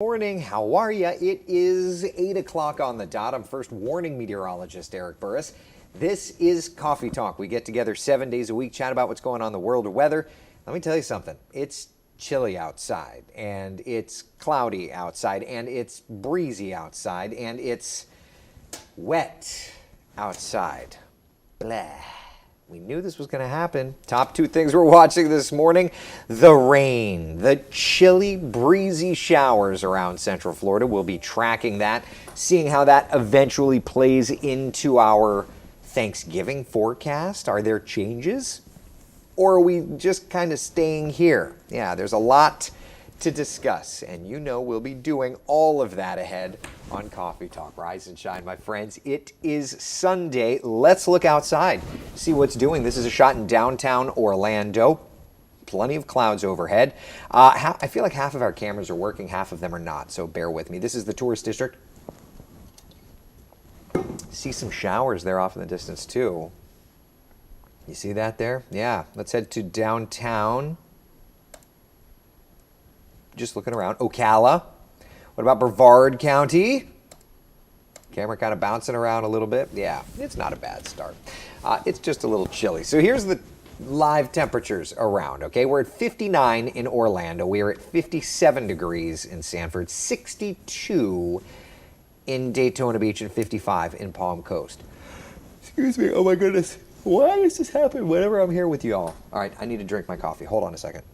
Morning, how are ya? It is 8 o'clock on the dot. I'm first warning meteorologist Eric Burris. This is Coffee Talk. We get together 7 days a week, chat about what's going on in the world of weather. Let me tell you something. It's chilly outside, and it's cloudy outside, and it's breezy outside, and it's wet outside. Blah. We knew this was going to happen. Top two things we're watching this morning: the rain, the chilly, breezy showers around Central Florida. We'll be tracking that, seeing how that eventually plays into our Thanksgiving forecast. Are there changes? Or are we just kind of staying here? Yeah, there's a lot to discuss, and you know we'll be doing all of that ahead on Coffee Talk. Rise and shine, my friends. It is Sunday. Let's look outside, see what's doing. This is a shot in downtown Orlando. Plenty of clouds overhead. I feel like half of our cameras are working, half of them are not, so bear with me. This is the tourist district. See some showers there off in the distance too. You see that there? Yeah, let's head to downtown. Just looking around. Ocala. What about Brevard County? Camera kind of bouncing around a little bit. Yeah, it's not a bad start. It's just a little chilly. So here's the live temperatures around, okay? We're at 59 in Orlando. We are at 57 degrees in Sanford, 62 in Daytona Beach, and 55 in Palm Coast. Excuse me. Oh, my goodness. Why does this happen whenever I'm here with you all? All right, I need to drink my coffee. Hold on a second.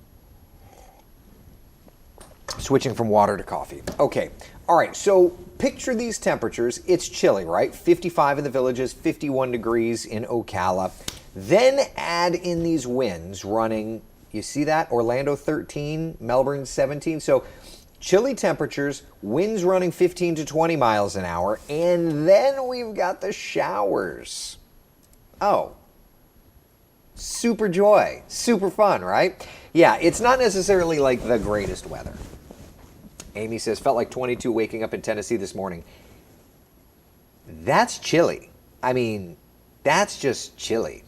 Switching from water to coffee. Okay. All right. So picture these temperatures. It's chilly, right? 55 in the Villages, 51 degrees in Ocala. Then add in these winds running. You see that? Orlando 13, Melbourne 17. So chilly temperatures, winds running 15 to 20 miles an hour. And then we've got the showers. Oh. Super joy. Super fun, right? Yeah, it's not necessarily like the greatest weather. Amy says, felt like 22 waking up in Tennessee this morning. That's chilly. I mean, that's just chilly.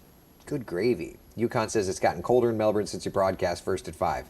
Good gravy. Yukon says it's gotten colder in Melbourne since you broadcast first at 5.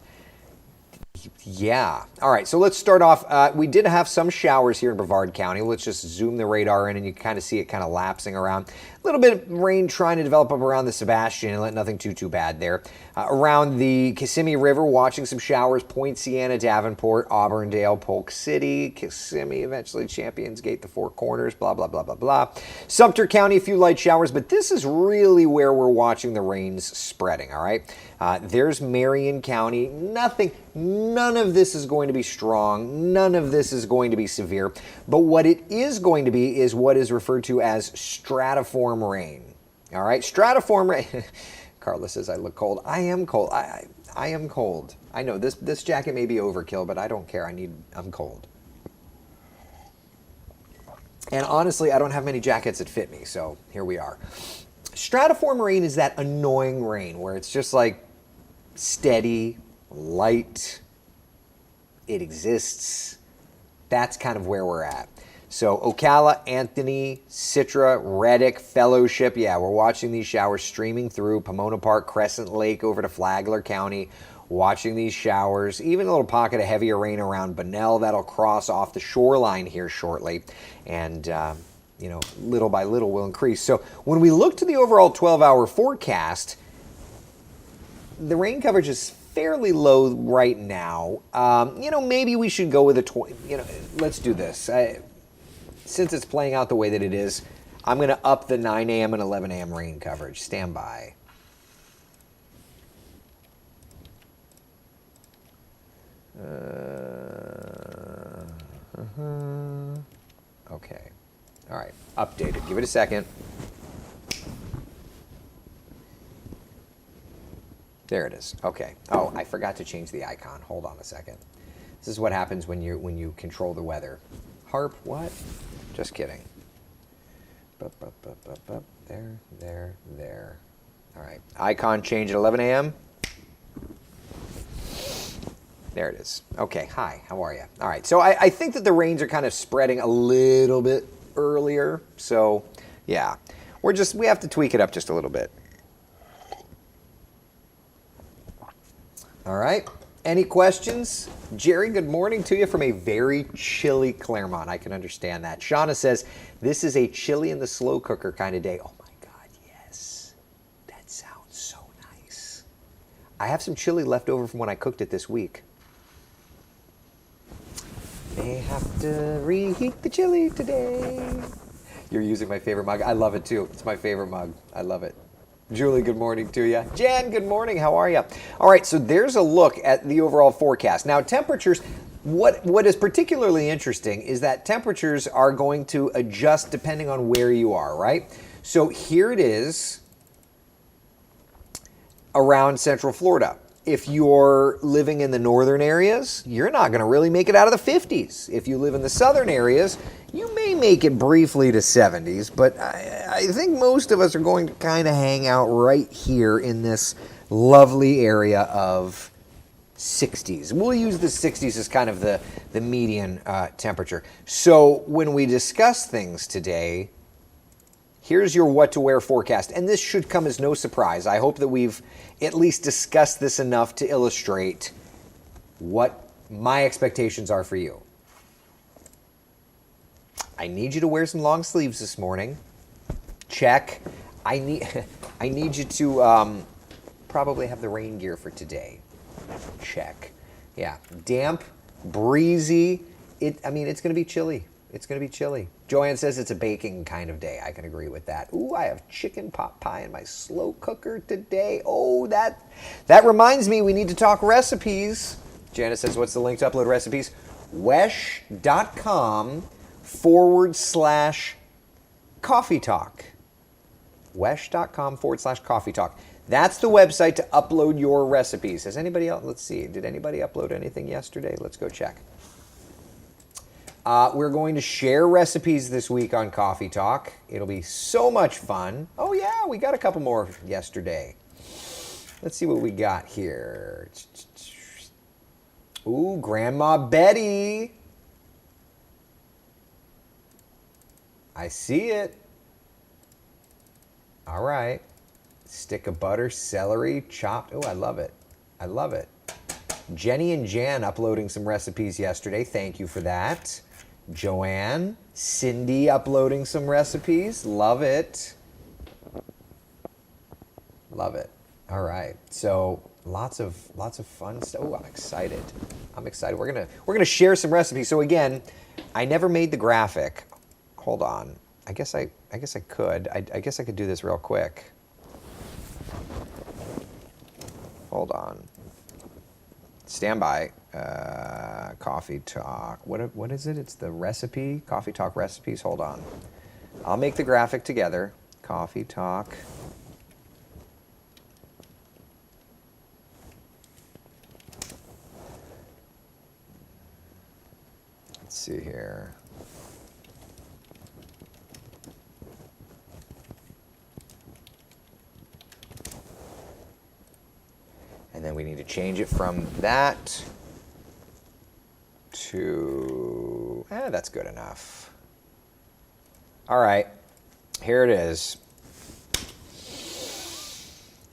Yeah. All right, so let's start off. We did have some showers here in Brevard County. Let's just zoom the radar in, and you can kind of see it kind of lapsing around. A little bit of rain trying to develop up around the Sebastian Inlet. Nothing too bad there. Around the Kissimmee River, watching some showers. Point Siena, Davenport, Auburndale, Polk City, Kissimmee, eventually Champions Gate, the Four Corners, blah, blah, blah, blah, blah. Sumter County, a few light showers, but this is really where we're watching the rains spreading, all right? There's Marion County. None of this is going to be strong. None of this is going to be severe. But what it is going to be is what is referred to as stratiform rain. All right, stratiform rain. Carla says I look cold. I am cold. I am cold. I know this jacket may be overkill, but I don't care. I'm cold. And honestly, I don't have many jackets that fit me, so here we are. Stratiform rain is that annoying rain where it's just like steady, light, it exists. That's kind of where we're at. So Ocala, Anthony, Citra, Reddick, Fellowship. Yeah, we're watching these showers streaming through Pomona Park, Crescent Lake over to Flagler County. Watching these showers, even a little pocket of heavier rain around Bunnell. That'll cross off the shoreline here shortly. And, little by little will increase. So when we look to the overall 12-hour forecast, the rain coverage is fairly low right now. Maybe we should go with a 20. Let's do this. Since it's playing out the way that it is, I'm going to up the 9 a.m. and 11 a.m. rain coverage. Stand by. Okay. All right. Updated. Give it a second. There it is. Okay. Oh, I forgot to change the icon. Hold on a second. This is what happens when you control the weather. Harp, what? Just kidding. There. All right. Icon change at 11 a.m. There it is. Okay. Hi. How are you? All right. So I think that the rains are kind of spreading a little bit earlier. So, yeah. We have to tweak it up just a little bit. All right. Any questions? Jerry, good morning to you from a very chilly Claremont. I can understand that. Shauna says, this is a chili in the slow cooker kind of day. Oh my God, yes. That sounds so nice. I have some chili left over from when I cooked it this week. May have to reheat the chili today. You're using my favorite mug. I love it too. It's my favorite mug. I love it. Julie, good morning to you. Jan, good morning. How are you? All right, so there's a look at the overall forecast. Now, temperatures, what is particularly interesting is that temperatures are going to adjust depending on where you are, right? So here it is around Central Florida. If you're living in the northern areas, you're not going to really make it out of the 50s. If you live in the southern areas, you may make it briefly to 70s, but I think most of us are going to kind of hang out right here in this lovely area of 60s. We'll use the 60s as kind of the median temperature. So when we discuss things today, here's your what to wear forecast. And this should come as no surprise. I hope that we've at least discussed this enough to illustrate what my expectations are for you. I need you to wear some long sleeves this morning. Check. I need you to probably have the rain gear for today. Check. Yeah. Damp, breezy. It's going to be chilly. It's going to be chilly. Joanne says it's a baking kind of day. I can agree with that. Ooh, I have chicken pot pie in my slow cooker today. Oh, that reminds me, we need to talk recipes. Janice says, what's the link to upload recipes? wesh.com/coffee talk. wesh.com/coffee talk. That's the website to upload your recipes. Has anybody else, let's see, did anybody upload anything yesterday? Let's go check. We're going to share recipes this week on Coffee Talk. It'll be so much fun. Oh yeah, we got a couple more yesterday. Let's see what we got here. Ooh, Grandma Betty. I see it. All right. Stick of butter, celery, chopped. Oh, I love it. I love it. Jenny and Jan uploading some recipes yesterday. Thank you for that. Joanne, Cindy uploading some recipes. Love it. Love it. All right. So lots of fun stuff. Oh, I'm excited. I'm excited. We're gonna share some recipes. So again, I never made the graphic. Hold on. I guess I could. I guess I could do this real quick. Hold on. Stand by. Coffee Talk. What is it? It's the recipe. Coffee Talk recipes. Hold on. I'll make the graphic together. Coffee Talk. Let's see here. And then we need to change it from that to, that's good enough. All right, here it is.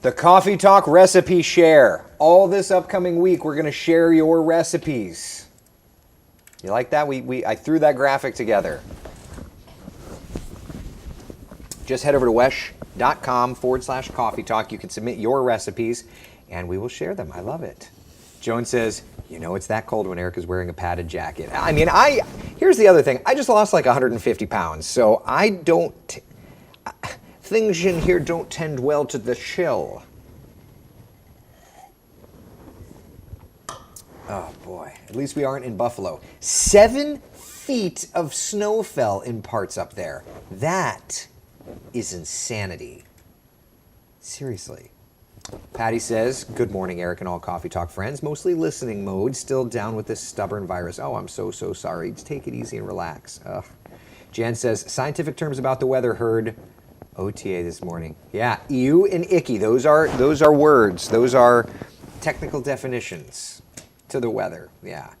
The Coffee Talk Recipe Share. All this upcoming week, we're going to share your recipes. You like that? I threw that graphic together. Just head over to wesh.com/coffee talk. You can submit your recipes and we will share them. I love it. Joan says, you know it's that cold when Eric is wearing a padded jacket. I mean, here's the other thing. I just lost like 150 pounds, so things in here don't tend well to the chill. Oh boy, at least we aren't in Buffalo. 7 feet of snow fell in parts up there. That is insanity. Seriously. Patty says, good morning, Eric and all Coffee Talk friends. Mostly listening mode, still down with this stubborn virus. Oh, I'm so sorry. Just take it easy and relax. Ugh. Jan says, scientific terms about the weather heard OTA this morning. Yeah, ew and icky. Those are words. Those are technical definitions to the weather. Yeah.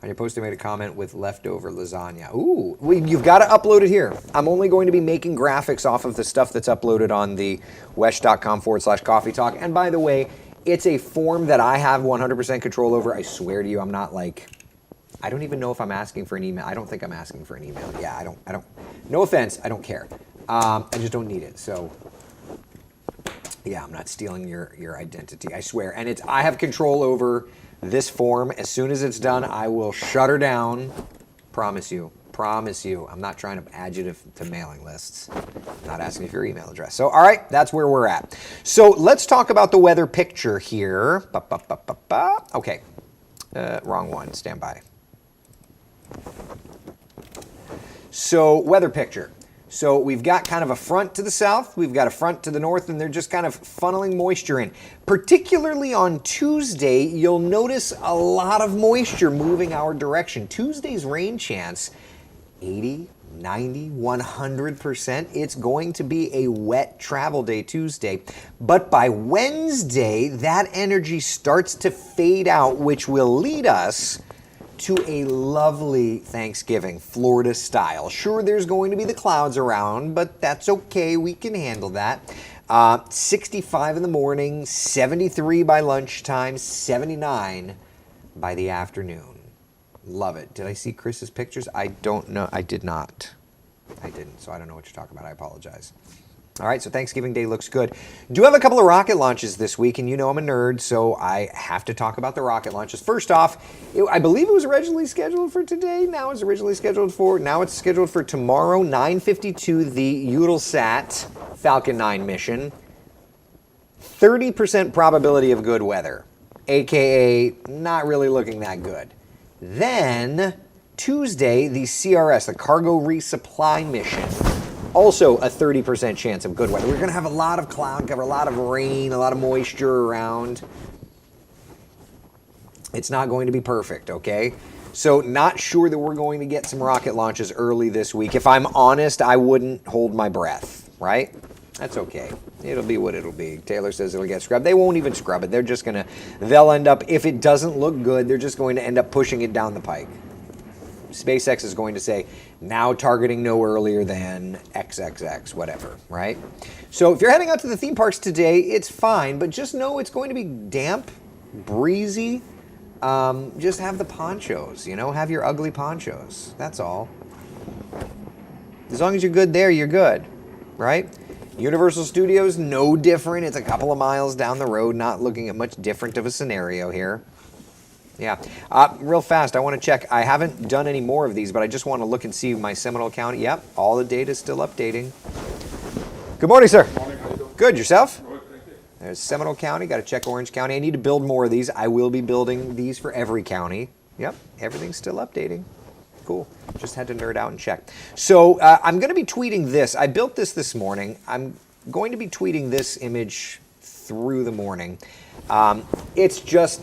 On your post, I made a comment with leftover lasagna. Ooh, you've got to upload it here. I'm only going to be making graphics off of the stuff that's uploaded on the wesh.com/coffee talk. And by the way, It's a form that I have 100% control over. I swear to you, I'm not like, I don't even know if I'm asking for an email. I don't think I'm asking for an email. Yeah, I don't, no offense, I don't care. I just don't need it, so. Yeah, I'm not stealing your identity, I swear. And I have control over this form. As soon as it's done, I will shut her down. Promise you. Promise you. I'm not trying to add you to mailing lists. I'm not asking for your email address. So, all right, that's where we're at. So let's talk about the weather picture here. Okay, wrong one. Stand by. So, weather picture. So we've got kind of a front to the south, we've got a front to the north, and they're just kind of funneling moisture in. Particularly on Tuesday, you'll notice a lot of moisture moving our direction. Tuesday's rain chance, 80, 90, 100%. It's going to be a wet travel day Tuesday. But by Wednesday, that energy starts to fade out, which will lead us to a lovely Thanksgiving, Florida style. Sure, there's going to be the clouds around, but that's okay. We can handle that. 65 in the morning, 73 by lunchtime, 79 by the afternoon. Love it. Did I see Chris's pictures? I don't know. I did not. I didn't, so I don't know what you're talking about. I apologize. All right, so Thanksgiving Day looks good. Do have a couple of rocket launches this week, and you know I'm a nerd, so I have to talk about the rocket launches. First off, I believe it was originally scheduled for today. Now it's scheduled for tomorrow, 9:52, the Eutelsat Falcon 9 mission. 30% probability of good weather, aka not really looking that good. Then Tuesday, the CRS, the Cargo Resupply mission. Also a 30% chance of good weather. We're going to have a lot of cloud cover, a lot of rain, a lot of moisture around. It's not going to be perfect, okay? So not sure that we're going to get some rocket launches early this week. If I'm honest, I wouldn't hold my breath, right? That's okay. It'll be what it'll be. Taylor says it'll get scrubbed. They won't even scrub it. They'll end up, if it doesn't look good, they're just going to end up pushing it down the pike. SpaceX is going to say, now targeting no earlier than XXX, whatever, right? So if you're heading out to the theme parks today, it's fine, but just know it's going to be damp, breezy. Just have the ponchos, have your ugly ponchos. That's all. As long as you're good there, you're good, right? Universal Studios, no different. It's a couple of miles down the road, not looking at much different of a scenario here. Yeah. Real fast, I want to check. I haven't done any more of these, but I just want to look and see my Seminole County. Yep, all the data is still updating. Good morning, sir. Good morning. How you doing? Good. Yourself? Good. Thank you. There's Seminole County. Got to check Orange County. I need to build more of these. I will be building these for every county. Yep, everything's still updating. Cool. Just had to nerd out and check. So I'm going to be tweeting this. I built this morning. I'm going to be tweeting this image through the morning. It's just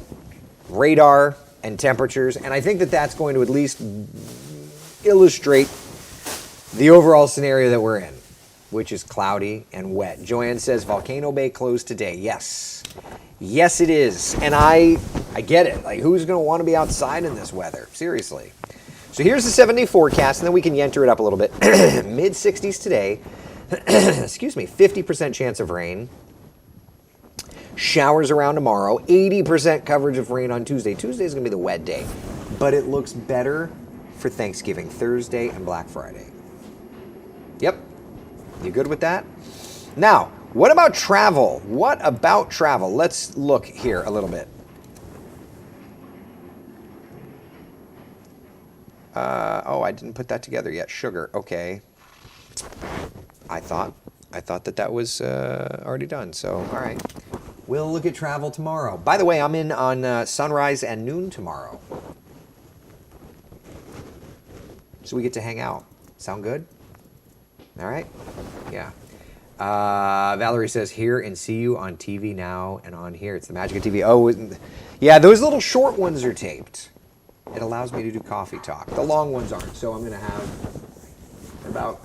radar and temperatures, and I think that that's going to at least illustrate the overall scenario that we're in, which is cloudy and wet. Joanne says Volcano Bay closed today. Yes. Yes, it is. And I get it. Like, who's going to want to be outside in this weather? Seriously. So here's the 7-day forecast, and then we can yanter it up a little bit. Mid-60s today. Excuse me. 50% chance of rain. Showers around tomorrow, 80% coverage of rain on Tuesday. Tuesday is going to be the wet day, but it looks better for Thanksgiving, Thursday, and Black Friday. Yep. You good with that? Now, what about travel? What about travel? Let's look here a little bit. Oh, I didn't put that together yet. Sugar. Okay. I thought that was already done, so all right. We'll look at travel tomorrow. By the way, I'm in on sunrise and noon tomorrow. So we get to hang out. Sound good? All right? Yeah. Valerie says, hear and see you on TV now and on here. It's the magic of TV. Oh, yeah, those little short ones are taped. It allows me to do coffee talk. The long ones aren't. So I'm going to have about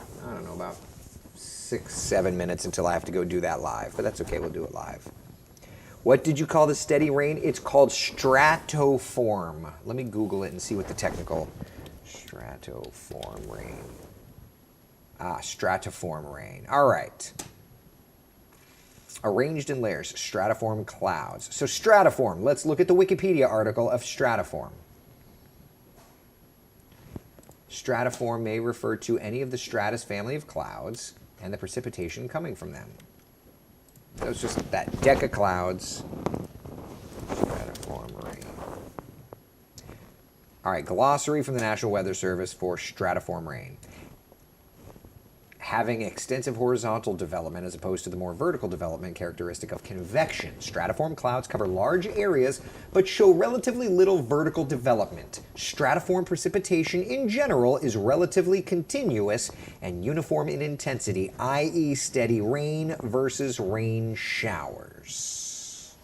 6-7 minutes until I have to go do that live. But that's okay. We'll do it live. What did you call the steady rain? It's called stratoform. Let me Google it and see what the technical stratoform rain. Stratiform rain. All right. Arranged in layers, stratiform clouds. So stratiform, let's look at the Wikipedia article of stratiform. Stratiform may refer to any of the stratus family of clouds and the precipitation coming from them. So it's just that deck of clouds. Stratiform rain. All right, glossary from the National Weather Service for stratiform rain. Having extensive horizontal development as opposed to the more vertical development characteristic of convection. Stratiform clouds cover large areas but show relatively little vertical development. Stratiform precipitation in general is relatively continuous and uniform in intensity, i.e. steady rain versus rain showers.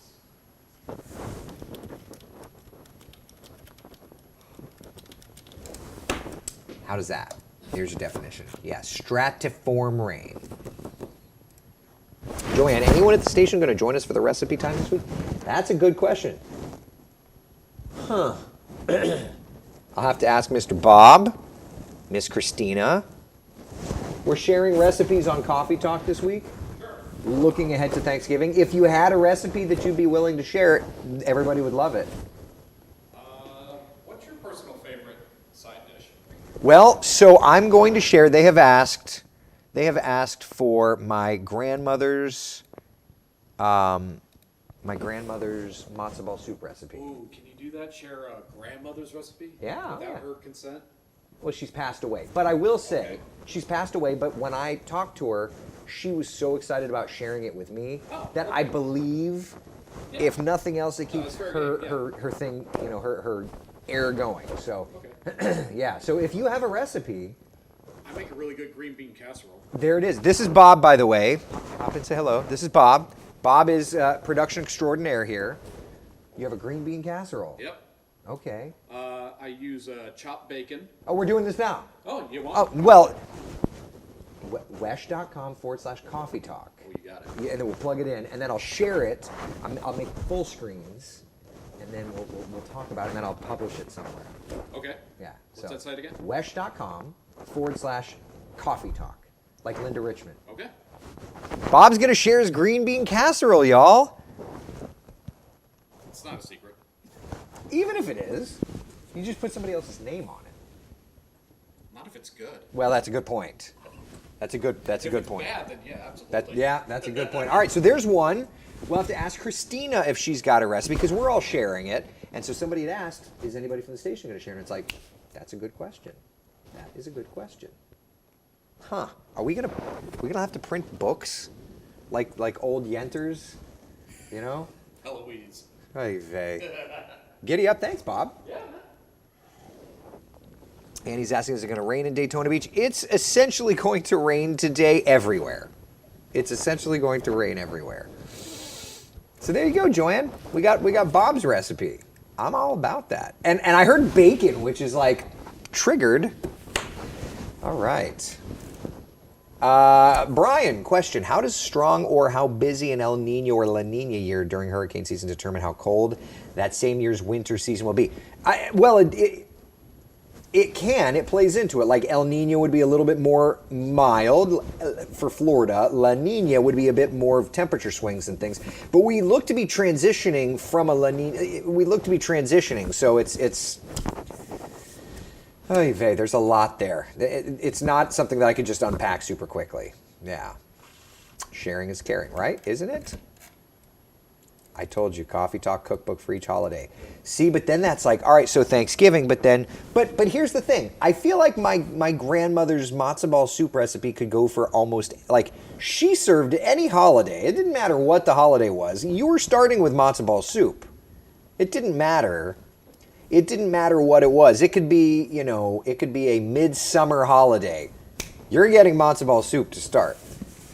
How does that? Here's your definition. Yeah, stratiform rain. Joanne, anyone at the station going to join us for the recipe time this week? That's a good question. Huh. I'll have to ask Mr. Bob, Miss Christina. We're sharing recipes on Coffee Talk this week. Sure. Looking ahead to Thanksgiving. If you had a recipe that you'd be willing to share, everybody would love it. What's your personal favorite side dish? Well, so I'm going to share. They have asked for my grandmother's matzo ball soup recipe. Ooh, can you do that? Share a grandmother's recipe? Yeah. Without her consent? Well, she's passed away. But I will say, she's passed away, but when I talked to her, she was so excited about sharing it with me that I believe, if nothing else, it keeps her thing, her air going. So, yeah. So if you have a recipe. I make a really good green bean casserole. There it is. This is Bob, by the way. Hop and say hello. This is Bob. Bob is production extraordinaire here. You have a green bean casserole. Yep. Okay. I use chopped bacon. Oh, we're doing this now. Oh, you want? Oh, well, wesh.com/coffee talk. Oh, you got it. Yeah, and then we'll plug it in, and then I'll share it. I'll make full screens, and then we'll talk about it, and then I'll publish it somewhere. Okay. Yeah. What's that site again? wesh.com/coffee talk, like Linda Richmond. Okay. Bob's gonna share his green bean casserole, y'all. It's not a secret. Even if it is, you just put somebody else's name on it. Not if it's good. Well, that's a good point. That's a good If point. it's bad, then yeah, absolutely. That's a good point. All right, so there's one. We'll have to ask Christina if she's got a recipe because we're all sharing it. And so somebody had asked, is anybody from the station going to share? And it's like, that's a good question. That is a good question. Huh? Are we gonna have to print books, like old Yenters, you know? Eloise. Hey, vey. Giddy up. Thanks, Bob. Yeah. And he's asking, is it going to rain in Daytona Beach? It's essentially going to rain today everywhere. It's essentially going to rain everywhere. So there you go, Joanne. We got Bob's recipe. I'm all about that. And I heard bacon, which is like triggered. All right. Brian, question. How does strong or how busy an El Nino or La Nina year during hurricane season determine how cold that same year's winter season will be? It plays into it. Like El Nino would be a little bit more mild for Florida. La Nina would be a bit more of temperature swings and things. But we look to be transitioning from a La Nina. We look to be transitioning. So it's. Oy vey, there's a lot there. It's not something that I could just unpack super quickly. Yeah. Sharing is caring, right? Isn't it? I told you, Coffee Talk cookbook for each holiday. See, but then that's like, all right, so Thanksgiving, but here's the thing. I feel like my grandmother's matzo ball soup recipe could go for almost, like, she served any holiday. It didn't matter what the holiday was. You were starting with matzo ball soup. It didn't matter. It didn't matter what it was. It could be, a midsummer holiday. You're getting matzo ball soup to start.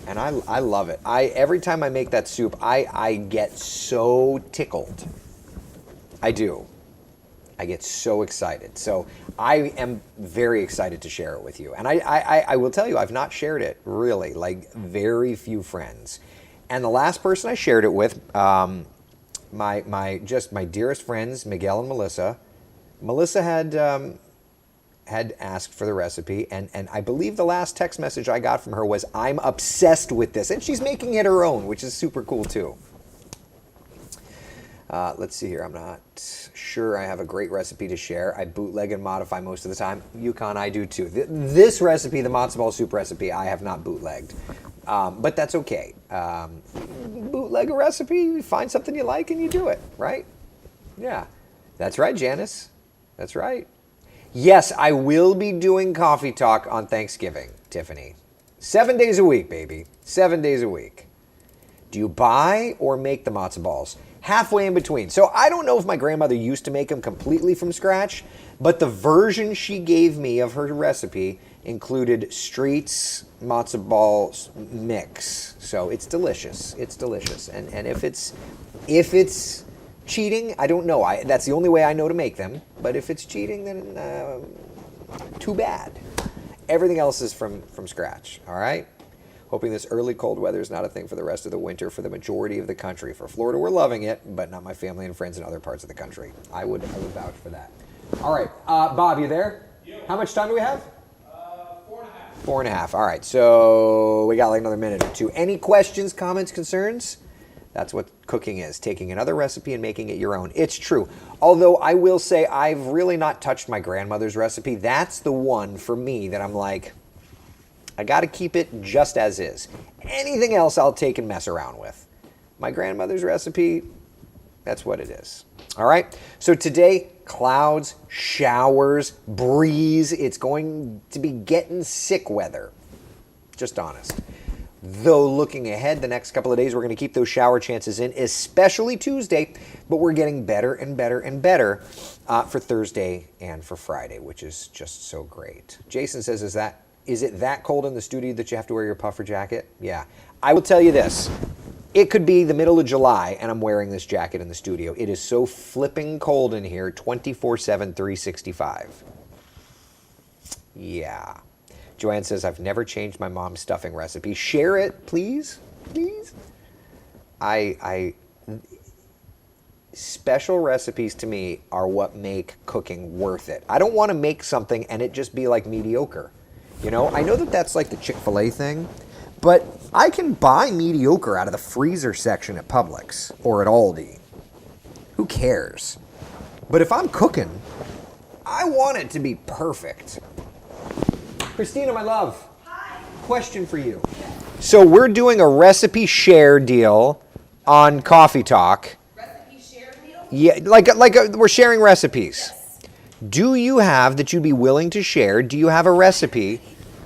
And I love it. Every time I make that soup, I get so tickled. I do. I get so excited. So I am very excited to share it with you. And I will tell you, I've not shared it really, like very few friends. And the last person I shared it with, my dearest friends, Miguel and Melissa. Melissa had had asked for the recipe, and I believe the last text message I got from her was, "I'm obsessed with this," and she's making it her own, which is super cool too. Let's see here. I'm not sure I have a great recipe to share. I bootleg and modify most of the time. Yukon, I do too. This recipe, the matzo ball soup recipe, I have not bootlegged. But that's okay. Bootleg a recipe, you find something you like and you do it, right? Yeah. That's right, Janice. That's right. Yes, I will be doing Coffee Talk on Thanksgiving, Tiffany. 7 days a week, baby. 7 days a week. Do you buy or make the matzo balls? Halfway in between. So I don't know if my grandmother used to make them completely from scratch, but the version she gave me of her recipe included Street's matzo balls mix. So it's delicious. It's delicious. And if it's cheating, I don't know. That's the only way I know to make them. But if it's cheating, then too bad. Everything else is from scratch. All right? Hoping this early cold weather is not a thing for the rest of the winter for the majority of the country. For Florida, we're loving it, but not my family and friends in other parts of the country. I would vouch for that. All right, Bob, you there? Yeah. How much time do we have? 4.5. 4.5. All right, so we got like another minute or two. Any questions, comments, concerns? That's what cooking is, taking another recipe and making it your own. It's true. Although I will say I've really not touched my grandmother's recipe. That's the one for me that I'm like, I got to keep it just as is. Anything else I'll take and mess around with. My grandmother's recipe, that's what it is. All right, so today, clouds, showers, breeze. It's going to be getting sick weather. Just honest. Though looking ahead, the next couple of days, we're going to keep those shower chances in, especially Tuesday, but we're getting better and better and better for Thursday and for Friday, which is just so great. Jason says, is it that cold in the studio that you have to wear your puffer jacket? Yeah. I will tell you this. It could be the middle of July and I'm wearing this jacket in the studio. It is so flipping cold in here, 24/7, 365. Yeah. Joanne says, I've never changed my mom's stuffing recipe. Share it, please. Please. Special recipes to me are what make cooking worth it. I don't want to make something and it just be like mediocre. You know, I know that that's like the Chick-fil-A thing, but I can buy mediocre out of the freezer section at Publix or at Aldi. Who cares? But if I'm cooking, I want it to be perfect. Christina, my love. Hi. Question for you. So we're doing a recipe share deal on Coffee Talk. Recipe share deal? Yeah, we're sharing recipes. Yes. Do you have that you'd be willing to share? Do you have a recipe?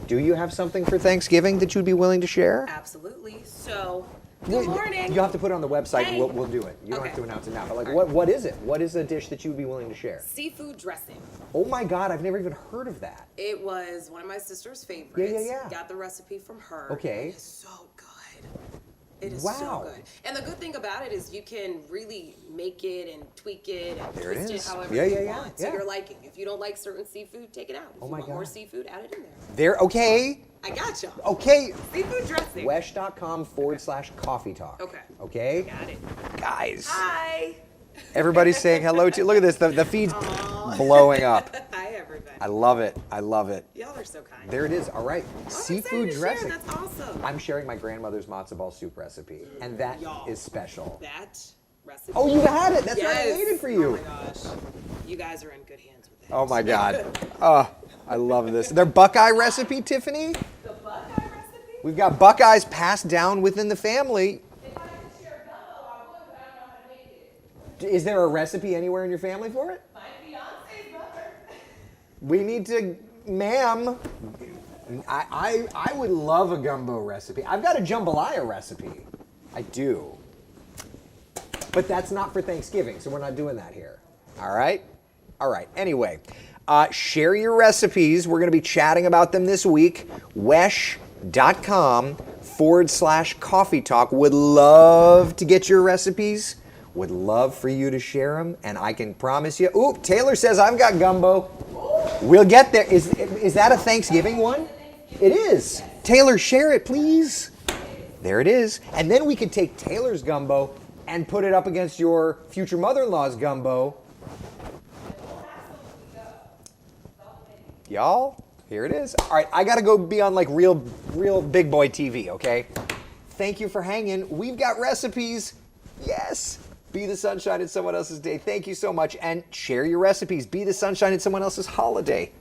Do you have something for Thanksgiving that you'd be willing to share? Absolutely. So, good morning. You have to put it on the website. Hey. We'll do it. You don't have Okay. to announce it now. But All right. what is it? What is a dish that you would be willing to share? Seafood dressing. Oh my God, I've never even heard of that. It was one of my sister's favorites. Yeah. Got the recipe from her. Okay. It is so good. It is Wow. so good. And the good thing about it is you can really make it and tweak it and There it twist it is. however Yeah, you yeah, want yeah. to your liking. If you don't like certain seafood, take it out. If Oh you my want more God. seafood, add it in there. There, okay. I gotcha. Okay. Seafood dressing. Wesh.com/coffee talk. Okay. Okay? Got it. Guys, Hi. everybody's saying hello to you. Look at this. The feed's blowing up. Hi, everybody. I love it. I love it. Y'all are so kind. There it is. All right. I'm Seafood excited to dressing. Share. That's awesome. I'm sharing my grandmother's matzo ball soup recipe, and that Y'all. is special. That recipe. Oh, you had it. That's what I Yes. made it for you. Oh my gosh. You guys are in good hands with that. Oh my God. Oh, I love this. Their Buckeye recipe, Tiffany. The Buckeye recipe? We've got Buckeyes passed down within the family. If I could share gumbo, I would, but I don't know how to make it. Is there a recipe anywhere in your family for it? My fiance's brother. We need to, ma'am. I would love a gumbo recipe. I've got a jambalaya recipe. I do. But that's not for Thanksgiving, so we're not doing that here. All right? All right. Anyway, share your recipes. We're going to be chatting about them this week. Wesh.com/coffee talk. Would love to get your recipes. Would love for you to share them. And I can promise you. Ooh, Taylor says I've got gumbo. We'll get there. Is that a Thanksgiving one? It is. Taylor, share it, please. There it is. And then we could take Taylor's gumbo and put it up against your future mother-in-law's gumbo. y'all, here it is. All right, I got to go be on like real big boy TV, okay? Thank you for hanging. We've got recipes. Yes. Be the sunshine in someone else's day. Thank you so much. And share your recipes. Be the sunshine in someone else's holiday.